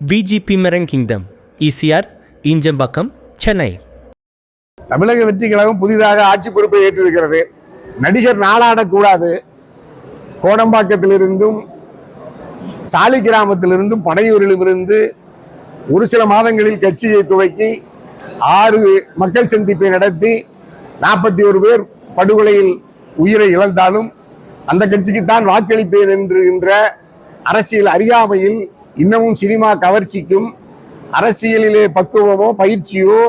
VGP Marine Kingdom, ECR, Injambakkam, Chennai. தமிழக வெற்றி கழகம் புதிதாக ஆட்சி பொறுப்பை ஏற்றிருக்கிறது. நடிகர் நாளாடக்கூடாது. கோடம்பாக்கத்திலிருந்தும் சாலி கிராமத்திலிருந்தும் பனையூரிலிருந்து ஒரு சில மாதங்களில் கட்சியை துவக்கி 6 மக்கள் சந்திப்பை நடத்தி 41 பேர் படுகொலையில் உயிரை இழந்தாலும் அந்த கட்சிக்குத்தான் வாக்களிப்பேன் என்கின்ற அரசியல் அறியாமையில் இன்னமும் சினிமா கவர்ச்சிக்கும் அரசியலிலே பக்குவமோ பயிற்சியோ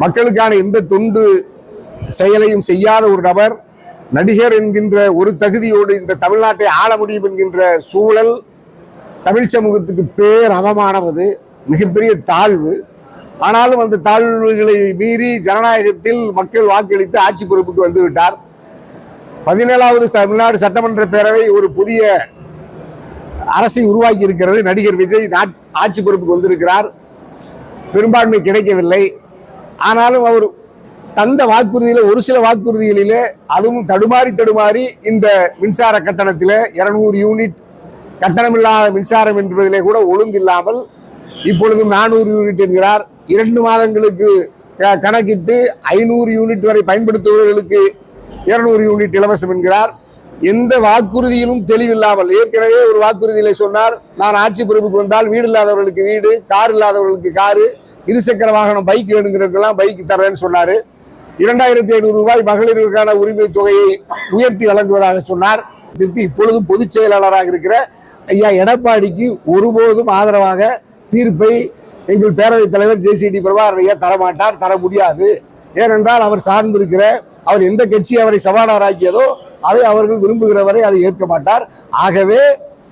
மக்களுக்கான எந்த தொண்டு செயலையும் செய்யாத ஒரு நபர் நடிகர் என்கின்ற ஒரு தகுதியோடு இந்த தமிழ்நாட்டை ஆள முடியும் என்கின்ற சூழல் தமிழ் சமூகத்துக்கு பேர் அவமானம். அது மிகப்பெரிய தாழ்வு. ஆனாலும் அந்த தாழ்வுகளை மீறி ஜனநாயகத்தில் மக்கள் வாக்களித்து ஆட்சி பொறுப்புக்கு வந்துவிட்டார். 17வது தமிழ்நாடு சட்டமன்ற பேரவை ஒரு புதிய அரசை உருவாக்கி இருக்கிறது. நடிகர் விஜய் ஆட்சி பொறுப்புக்கு வந்திருக்கிறார். பெரும்பான்மை கிடைக்கவில்லை. ஆனாலும் அவர் தந்த வாக்குறுதியில ஒரு சில வாக்குறுதிகளிலே அதுவும் தடுமாறி இந்த மின்சார கட்டணத்திலே 200 யூனிட் கட்டணமில்லாத மின்சாரம் என்பதிலே கூட ஒழுங்கில்லாமல் இப்பொழுதும் 400 யூனிட் என்கிறார். 2 மாதங்களுக்கு கணக்கிட்டு 500 யூனிட் வரை பயன்படுத்துபவர்களுக்கு 200 யூனிட் இலவசம் என்கிறார். எந்த வாக்குறுதியிலும் தெளிவில்லாமல் ஏற்கனவே ஒரு வாக்குறுதியில சொன்னார், நான் ஆட்சி பொறுப்புக்கு வந்தால் வீடு இல்லாதவர்களுக்கு வீடு, கார் இல்லாதவர்களுக்கு காரு, இருசக்கர வாகனம் பைக் வேணுங்கிறதுக்கெல்லாம் பைக் தர்றேன்னு சொன்னாரு. 2500 ரூபாய் மகளிருக்கான உரிமை தொகையை உயர்த்தி வழங்குவதாக சொன்னார். இப்பொழுதும் பொதுச் செயலாளராக இருக்கிற ஐயா எடப்பாடிக்கு ஒருபோதும் ஆதரவாக தீர்ப்பை எங்கள் பேரவைத் தலைவர் JCD பிரபாகர் ஐயா தரமாட்டார், தர முடியாது. ஏனென்றால் அவர் சார்ந்திருக்கிற அவர் எந்த கட்சி அவரை சவாலாராக்கியதோ அதை அவர்கள் விரும்புகிறவரை அதை ஏற்க மாட்டார். ஆகவே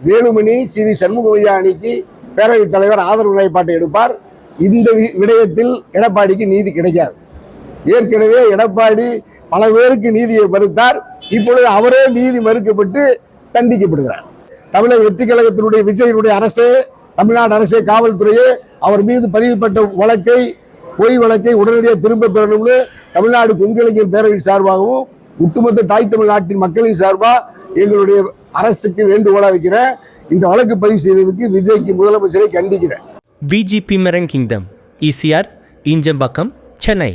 வேலுமணி CV சண்முகையா அணிக்கு பேரவைத் தலைவர் ஆதரவு நிலைப்பாட்டை எடுப்பார். இந்த விடயத்தில் எடப்பாடிக்கு நீதி கிடைக்காது. ஏற்கனவே எடப்பாடி பல பேருக்கு நீதியை மறுத்தார். இப்பொழுது அவரே நீதி மறுக்கப்பட்டு தண்டிக்கப்படுகிறார். தமிழக வெற்றி கழகத்தினுடைய விஜயனுடைய அரசு, தமிழ்நாடு அரசே, காவல்துறையே அவர் மீது பதிவுப்பட்ட பொய் வழக்கை உடனடியாக திரும்ப பெறணும்னு தமிழ்நாடு கொங்கிளைஞர் பேரவை சார்பாகவும் ஒட்டுமொத்த தாய் தமிழ்நாட்டின் மக்களின் சார்பாக எங்களுடைய அரசுக்கு வேண்டுகோளா வைக்கிறேன். இந்த வழக்கு பதிவு செய்ததுக்கு விஜய்க்கு முதலமைச்சரை கண்டிக்கிறேன். VGP Marine Kingdom, ECR, Injambakkam, Chennai.